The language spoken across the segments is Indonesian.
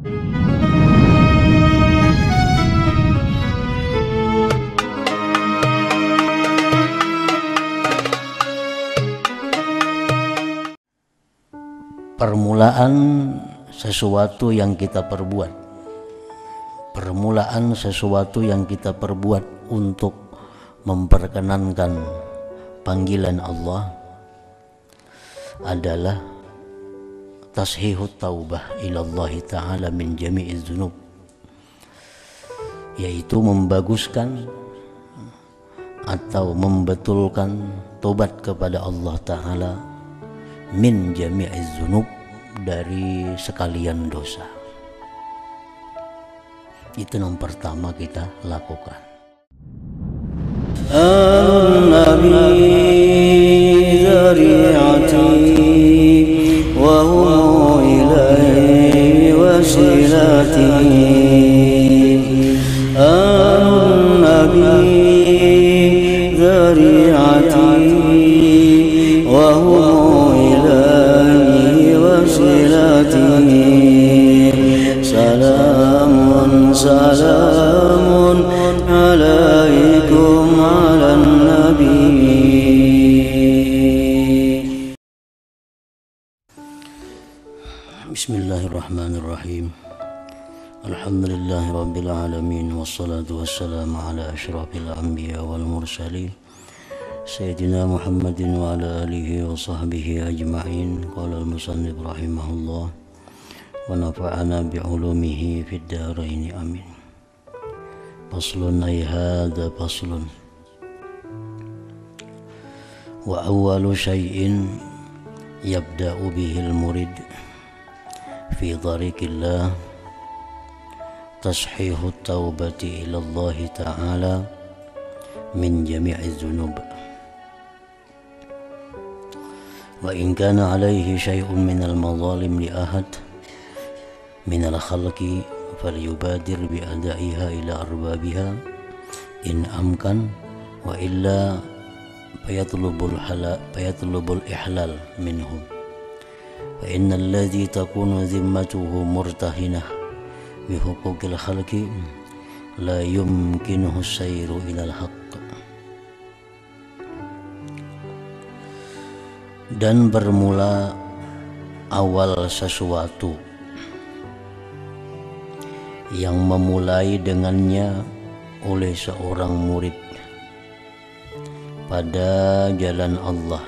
Permulaan sesuatu yang kita perbuat, permulaan sesuatu yang kita perbuat untuk memperkenankan panggilan Allah adalah tashihut taubah ilallah ta'ala min jami'iz dzunub, yaitu membaguskan atau membetulkan tobat kepada Allah Ta'ala min jami'iz dzunub, dari sekalian dosa. Itu yang pertama kita lakukan. An-Nabi dzari'ati wa huwa ilaihi wasilati. An-Nabi dzari'ati wa huwa salamun salamun alaikum ala nabi. Bismillahirrahmanirrahim. Alhamdulillahi rabbil alamin, wassalatu wassalamu ala asyrafil anbiya wal mursalin Sayyidina Muhammadin wa ala alihi wa sahbihi ajma'in. Qala al-musannif rahimahullah wa nafa'ana bi'ulumihi fid daraini amin. Faslun, ay hadha faslun. Wa awwalu syai'in yabda'u bihil murid fi tariqillah tashihut taubati ilallahi ta'ala min jami'iz dzunub. Wa in kana alaihi syai'un minal madzalim li ahad minal khalqi falyubadir bi adaiha ila arbabiha in amkan, wa illa fayatlubul ihlal minhum, fa innal ladzi takunu zimmatuhu murtahinah bi huquqil khalqi la yumkinuhu sayru ila al-haqq. Dan bermula awal sesuatu yang memulai dengannya oleh seorang murid pada jalan Allah.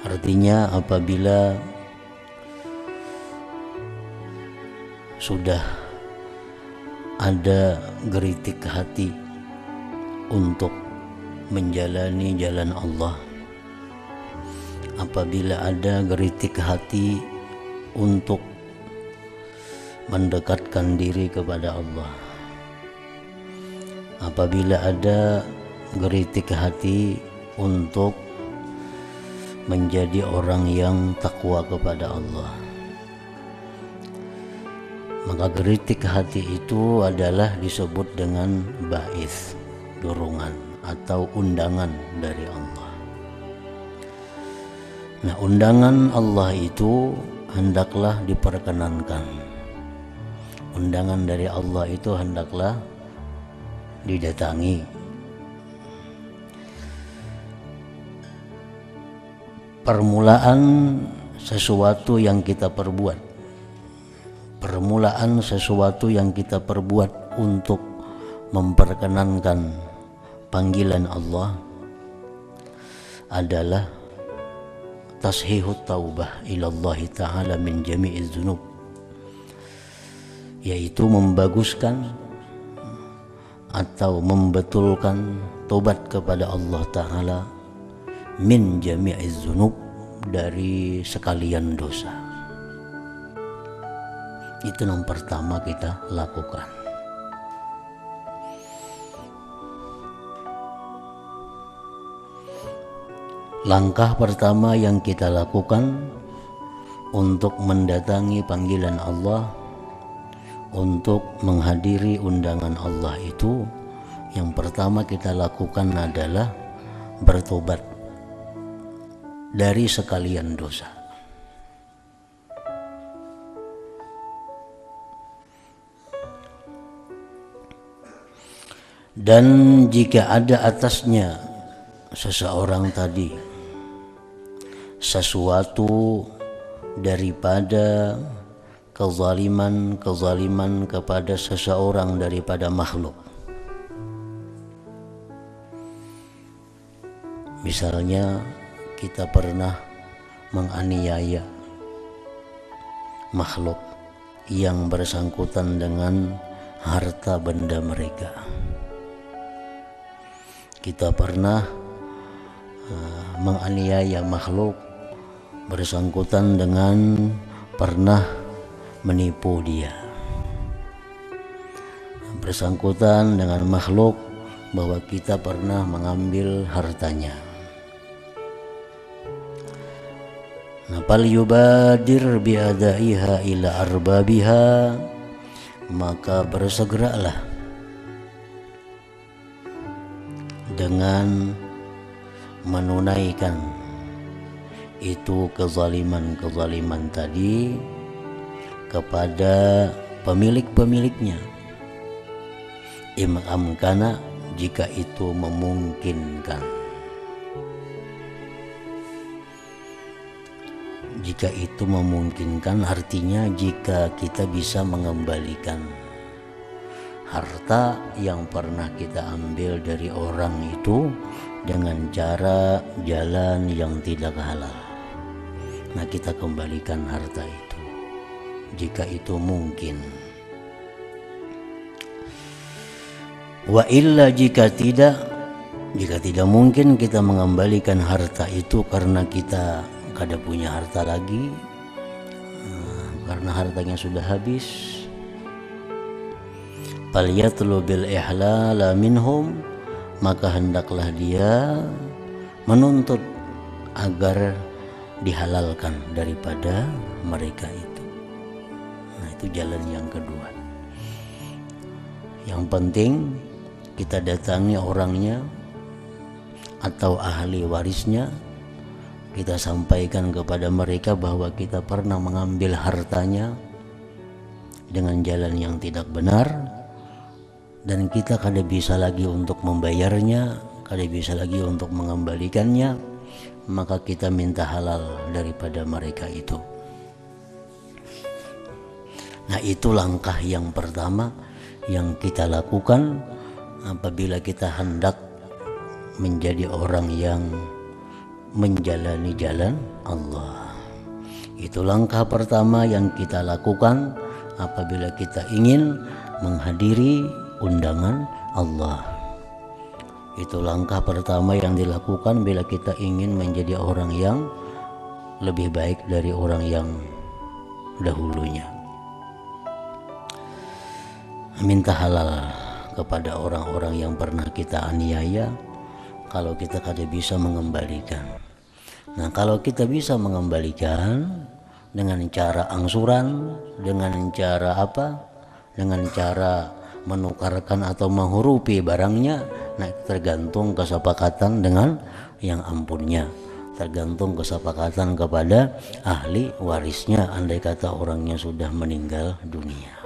Artinya apabila sudah ada geritik hati untuk menjalani jalan Allah, apabila ada geritik hati untuk mendekatkan diri kepada Allah, apabila ada geritik hati untuk menjadi orang yang takwa kepada Allah, maka geritik hati itu adalah disebut dengan ba'its, dorongan atau undangan dari Allah. Nah, undangan Allah itu hendaklah diperkenankan. Undangan dari Allah itu hendaklah didatangi. Permulaan sesuatu yang kita perbuat, permulaan sesuatu yang kita perbuat untuk memperkenankan panggilan Allah adalah tashihut taubah ilallah ta'ala min jami'iz dzunub, yaitu membaguskan atau membetulkan tobat kepada Allah Ta'ala min jami'iz dzunub, dari sekalian dosa. Itu yang pertama kita lakukan. Langkah pertama yang kita lakukan untuk mendatangi panggilan Allah, untuk menghadiri undangan Allah itu, yang pertama kita lakukan adalah bertobat dari sekalian dosa. Dan jika ada atasnya seseorang tadi sesuatu daripada kezaliman kepada seseorang daripada makhluk, misalnya kita pernah menganiaya makhluk yang bersangkutan dengan harta benda mereka. Kita pernah menganiaya makhluk bersangkutan dengan pernah menipu dia, bersangkutan dengan makhluk bahwa kita pernah mengambil hartanya. Fal yubadir biadaiha ila arbabiha, maka bersegeralah dengan menunaikan itu kezaliman tadi kepada pemilik-pemiliknya, imamkana, jika itu memungkinkan. Jika itu memungkinkan artinya jika kita bisa mengembalikan harta yang pernah kita ambil dari orang itu dengan cara jalan yang tidak halal. Nah, kita kembalikan harta itu jika itu mungkin. Wa illa, jika tidak mungkin kita mengembalikan harta itu karena kita kada punya harta lagi, karena hartanya sudah habis, falyatlu bil ihlala minhum, maka hendaklah dia menuntut agar dihalalkan daripada mereka itu. Nah, itu jalan yang kedua. Yang penting kita datangi orangnya atau ahli warisnya, kita sampaikan kepada mereka bahwa kita pernah mengambil hartanya dengan jalan yang tidak benar, dan kita kada bisa lagi untuk membayarnya, kada bisa lagi untuk mengembalikannya, maka kita minta halal daripada mereka itu. Nah, itu langkah yang pertama yang kita lakukan apabila kita hendak menjadi orang yang menjalani jalan Allah. Itu langkah pertama yang kita lakukan apabila kita ingin menghadiri undangan Allah. Itu langkah pertama yang dilakukan bila kita ingin menjadi orang yang lebih baik dari orang yang dahulunya. Minta halal kepada orang-orang yang pernah kita aniaya kalau kita kada bisa mengembalikan. Nah, kalau kita bisa mengembalikan dengan cara angsuran, dengan cara apa? Dengan cara menukarkan atau menghurupi barangnya, nah tergantung kesepakatan dengan yang ampunnya, tergantung kesepakatan kepada ahli warisnya andai kata orangnya sudah meninggal dunia.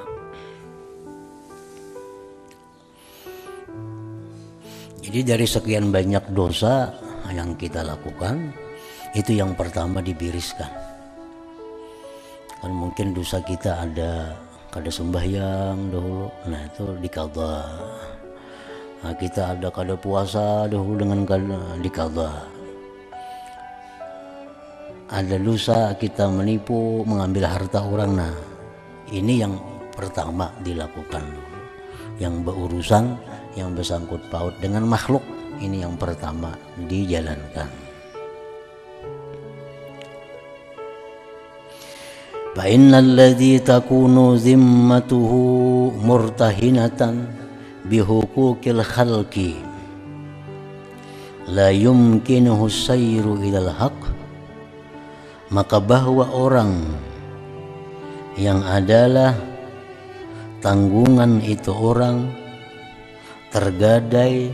Jadi dari sekian banyak dosa yang kita lakukan, itu yang pertama dibiriskan. Kan mungkin dosa kita ada kada sembahyang dahulu, nah itu diqadha. Nah, kita ada kada puasa dahulu dengan diqadha. Ada dosa kita menipu, mengambil harta orang, nah ini yang pertama dilakukan dulu. Yang berurusan, yang bersangkut paut dengan makhluk, ini yang pertama dijalankan. Fa innal ladzi takunu zimmatuhu murtahinatan bihuquqil khalqi la yumkinuhu sayru ilal haq, maka bahwa orang yang adalah tanggungan itu orang tergadai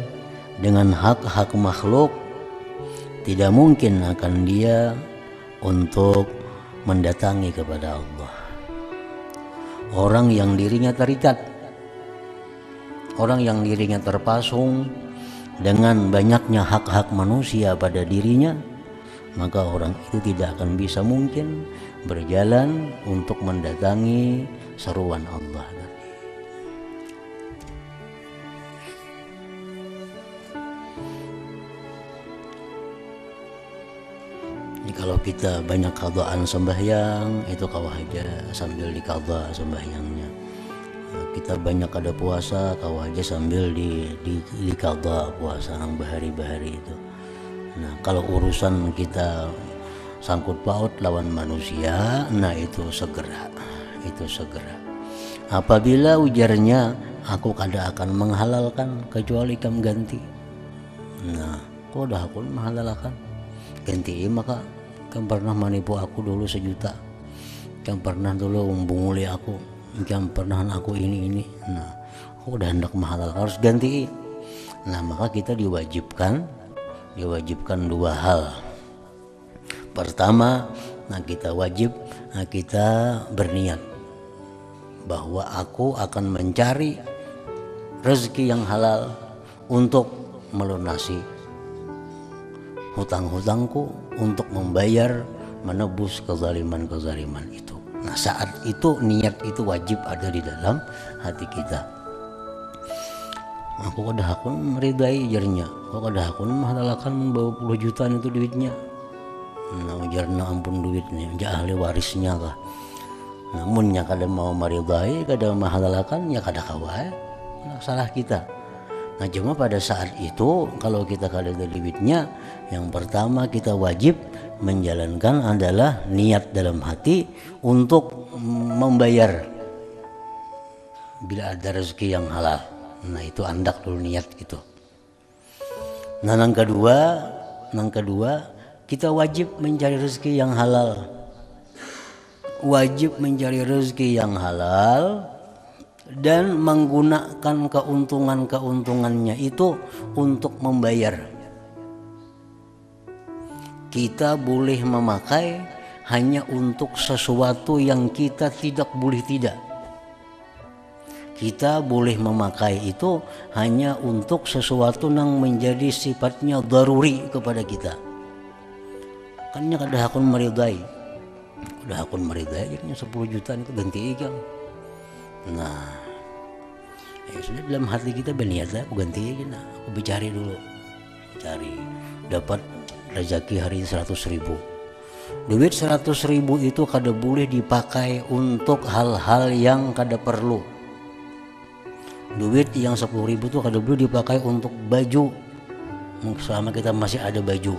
dengan hak-hak makhluk, tidak mungkin akan dia untuk mendatangi kepada Allah. Orang yang dirinya terikat Orang yang dirinya terpasung dengan banyaknya hak-hak manusia pada dirinya, maka orang itu tidak akan bisa mungkin berjalan untuk mendatangi seruan Allah. Jadi kalau kita banyak qadaan sembahyang, itu kau aja sambil diqadha sembahyangnya. Kita banyak ada puasa, kau aja sambil diqadha puasa nang bahari-bahari itu. Nah, kalau urusan kita sangkut paut lawan manusia, nah itu segera. Apabila ujarnya, aku kada akan menghalalkan kecuali kam ganti. Nah, kok dah aku menghalalkan? Ganti maka kam pernah menipu aku dulu 1 juta. Kam pernah dulu membunguli aku. Kam pernah aku ini. Nah, aku udah hendak menghalalkan, harus ganti. Nah, maka kita diwajibkan 2 hal. Pertama, kita wajib kita berniat bahwa aku akan mencari rezeki yang halal untuk melunasi hutang-hutangku, untuk membayar, menebus kezaliman itu. Nah, saat itu niat itu wajib ada di dalam hati kita. Aku kada hakun meridai jarnya, aku kada hakun menghalalkan bawa 10 jutaan itu duitnya. Nah, ujarna ampun duitnya, ja ahli warisnya kah. Namun nya kada mau meridai, kada menghalalkan, ya kada kawai. Nah, salah kita. Nah, cuma pada saat itu kalau kita kada ada duitnya, yang pertama kita wajib menjalankan adalah niat dalam hati untuk membayar bila ada rezeki yang halal. Nah, itu andak dulu niat gitu. Nah, yang kedua kita wajib mencari rezeki yang halal. Wajib mencari rezeki yang halal dan menggunakan keuntungannya itu untuk membayar. Kita boleh memakai hanya untuk sesuatu yang kita tidak boleh tidak. Kita boleh memakai itu hanya untuk sesuatu yang menjadi sifatnya daruri kepada kita. Kannya kada hakun meridai. Udah hakun meridai jadinya 10 jutaan itu ganti ikan. Nah, sudah dalam hati kita berniat aku ganti aja, aku bicari dulu. Cari dapat rezeki hari 100.000. Duit 100.000 itu kada boleh dipakai untuk hal-hal yang kada perlu. Duit yang 10.000 itu kada boleh dipakai untuk baju selama kita masih ada baju.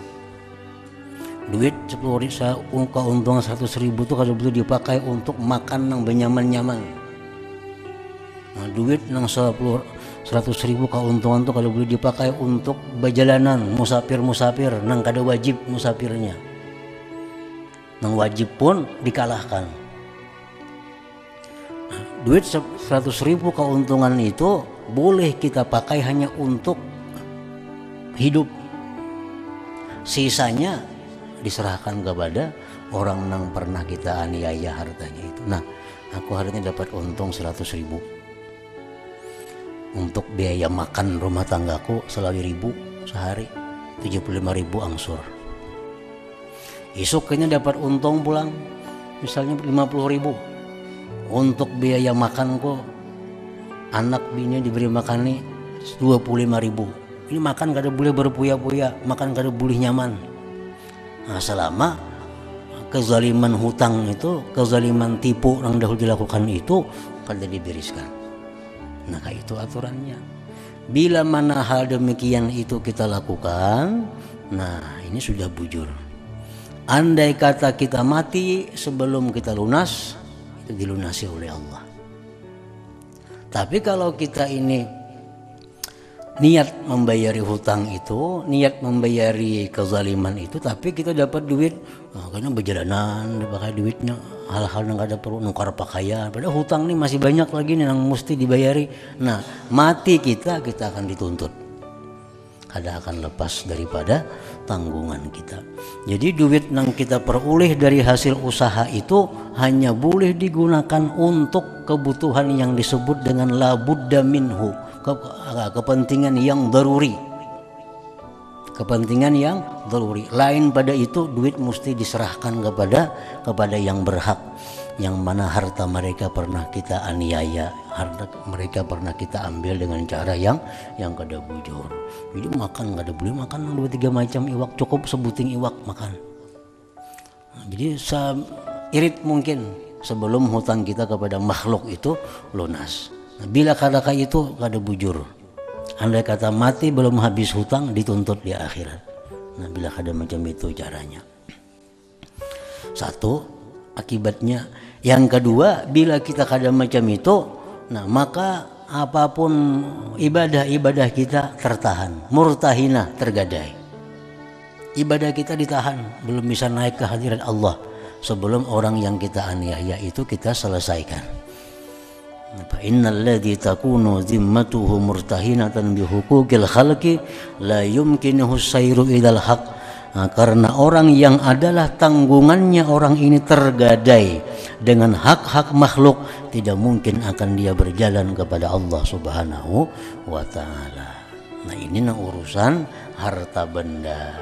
Duit 10.000 keuntungan 100.000 itu kada boleh dipakai untuk makan yang benyaman-nyaman. Nah, duit yang 100.000 keuntungan itu kalau boleh dipakai untuk berjalanan musafir nang kada wajib musafirnya, nang wajib pun dikalahkan. Nah, duit 100.000 keuntungan itu boleh kita pakai hanya untuk hidup, sisanya diserahkan kepada orang yang pernah kita aniaya hartanya itu. Nah, aku hari ini dapat untung 100.000 untuk biaya makan rumah tanggaku 1.000 sehari, 75.000 angsur. Esok kayaknya dapat untung pulang misalnya 50.000 untuk biaya makanku, anak bini diberi makan nih 25.000. Ini makan kada boleh berpuya-puya, makan kada boleh nyaman. Nah, selama kezaliman hutang itu, kezaliman tipu yang dahulu dilakukan itu kada dibereskan. Nah, kayak itu aturannya. Bila mana hal demikian itu kita lakukan, nah ini sudah bujur. Andai kata kita mati sebelum kita lunas, itu dilunasi oleh Allah. Tapi kalau kita ini niat membayari hutang itu, niat membayari kezaliman itu, tapi kita dapat duit, karena berjalanan pakai duitnya hal-hal yang ada perlu nukar pakaian, padahal hutang nih masih banyak lagi nih yang mesti dibayari. Nah, mati kita akan dituntut, kada akan lepas daripada tanggungan kita. Jadi duit yang kita peroleh dari hasil usaha itu hanya boleh digunakan untuk kebutuhan yang disebut dengan la budda minhu, kepentingan yang daruri. Kepentingan yang daruri. Lain pada itu duit mesti diserahkan kepada yang berhak, yang mana harta mereka pernah kita aniaya, harta mereka pernah kita ambil dengan cara yang kada bujur. Jadi makan kada boleh makan 2-3 macam iwak, cukup sebuting iwak makan. Jadi seirit mungkin sebelum hutang kita kepada makhluk itu lunas. Bila kada kayak itu kada bujur. Andai kata mati belum habis hutang dituntut di akhirat. Nah, bila kada macam itu caranya. Satu, akibatnya. Yang kedua, bila kita kada macam itu, nah maka apapun ibadah-ibadah kita tertahan, murtahina, tergadai. Ibadah kita ditahan, belum bisa naik ke hadirat Allah sebelum orang yang kita aniaya itu kita selesaikan. Fa innal ladzi takunu zimmatuhu murtahinatan bi huquqil khalqi la yumkinuhu sayru ilal haq. Nah, karena orang yang adalah tanggungannya orang ini tergadai dengan hak-hak makhluk, tidak mungkin akan dia berjalan kepada Allah Subhanahu wa taala. Nah, ini urusan harta benda.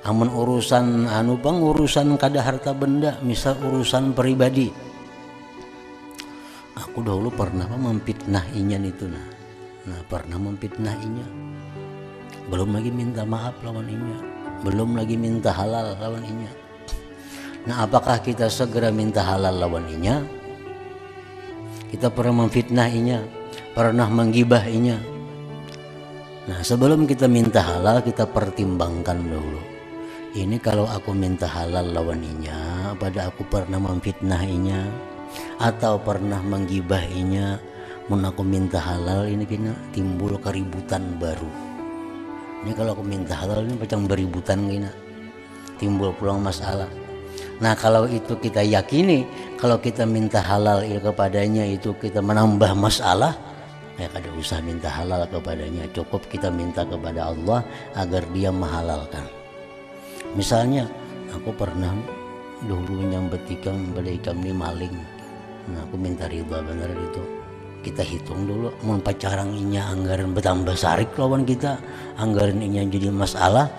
Amun urusan urusan kada harta benda, misal urusan pribadi. Aku dahulu pernah memfitnah Inyan itu pernah memfitnah Inyan. Belum lagi minta maaf lawan Inyan, belum lagi minta halal lawan Inyan. Nah, apakah kita segera minta halal lawan Inyan? Kita pernah memfitnah Inyan, pernah menggibah Inyan. Nah, sebelum kita minta halal kita pertimbangkan dulu. Ini kalau aku minta halal lawan Inyan, pada aku pernah memfitnah Inyan atau pernah menggibahinya, mun aku minta halal ini kena timbul keributan baru. Ini kalau aku minta halal ini macam beributan kena timbul pulang masalah. Nah, kalau itu kita yakini kalau kita minta halal kepadanya itu kita menambah masalah, ya kada usah minta halal kepadanya, cukup kita minta kepada Allah agar dia menghalalkan. Misalnya aku pernah dulu nyambet ikan beli ikan ini maling. Nah, aku minta riba bener itu. Kita hitung dulu, mau pacarang inya anggaran bertambah sarik lawan kita, anggaran inya jadi masalah.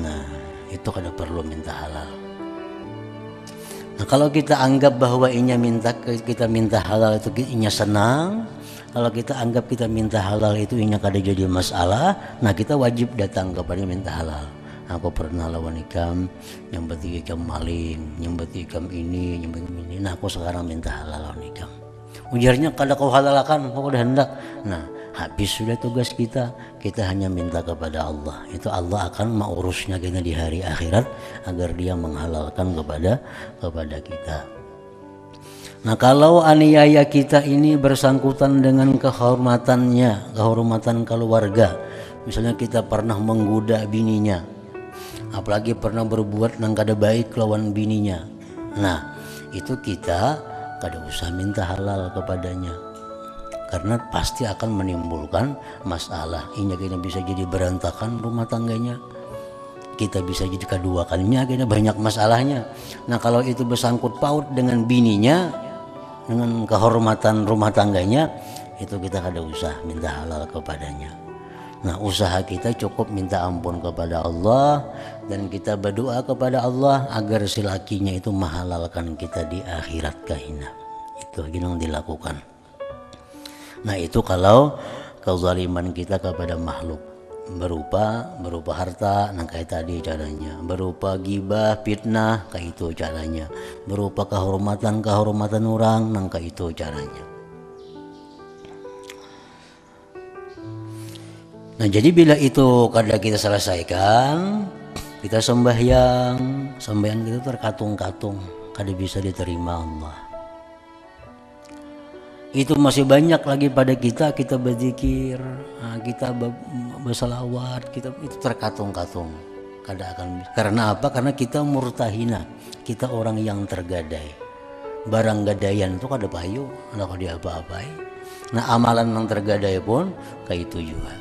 Nah, itu kada perlu minta halal. Nah, kalau kita anggap bahwa inya kita minta halal itu inya senang, kalau kita anggap kita minta halal itu inya kada jadi masalah, nah kita wajib datang kepada minta halal. Aku pernah lawan ikam, nyambet ikam maling, nyambet ikam ini, nyambet ini. Nah, aku sekarang minta halal lawan ikam. Ujarnya kada kau halalkan, kau udah hendak. Nah, habis sudah tugas kita. Kita hanya minta kepada Allah. Itu Allah akan mengurusnya kita di hari akhirat agar dia menghalalkan kepada kita. Nah, kalau aniaya kita ini bersangkutan dengan kehormatannya, kehormatan keluarga. Misalnya kita pernah menggoda bininya, apalagi pernah berbuat nang kada baik lawan bininya. Nah, itu kita kada usah minta halal kepadanya, karena pasti akan menimbulkan masalah. Inya kena bisa jadi berantakan rumah tangganya, kita bisa jadi keduakannya, kena banyak masalahnya. Nah, kalau itu bersangkut paut dengan bininya, dengan kehormatan rumah tangganya, itu kita kada usah minta halal kepadanya. Nah, usaha kita cukup minta ampun kepada Allah dan kita berdoa kepada Allah agar si lakinya itu menghalalkan kita di akhirat kahina. Itu yang dilakukan. Nah, itu kalau kezaliman kita kepada makhluk berupa harta, nah kayak tadi caranya, berupa gibah, fitnah, kayak itu caranya, berupa kehormatan orang, nah kayak itu caranya. Nah, jadi bila itu kada kita selesaikan, kita sembahyang kita terkatung-katung, kada bisa diterima Allah. Itu masih banyak lagi pada kita berzikir, kita bersalawat, kita itu terkatung-katung, kada akan. Karena apa? Karena kita murtahina, kita orang yang tergadai. Barang gadaian itu kada payu, kada dia apa-apai. Nah, amalan yang tergadai pun kayak itu juga.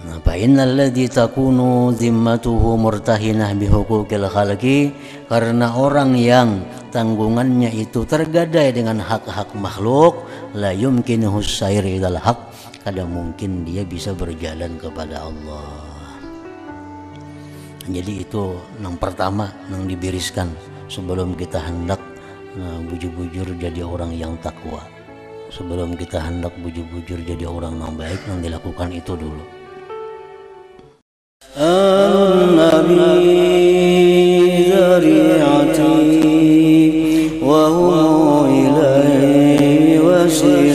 Fa innal ladzi takunu zimmatuhu murtahinah bihuquqil khalqi, karena orang yang tanggungannya itu tergadai dengan hak-hak makhluk, la yumkinuhu sair ilal haq, kada mungkin dia bisa berjalan kepada Allah. Jadi itu yang pertama yang dibiriskan sebelum kita hendak bujur-bujur jadi orang yang takwa. Sebelum kita hendak bujur-bujur jadi orang yang baik, yang dilakukan itu dulu. An-Nabi Zari'ati wa huwa ilaihi wasila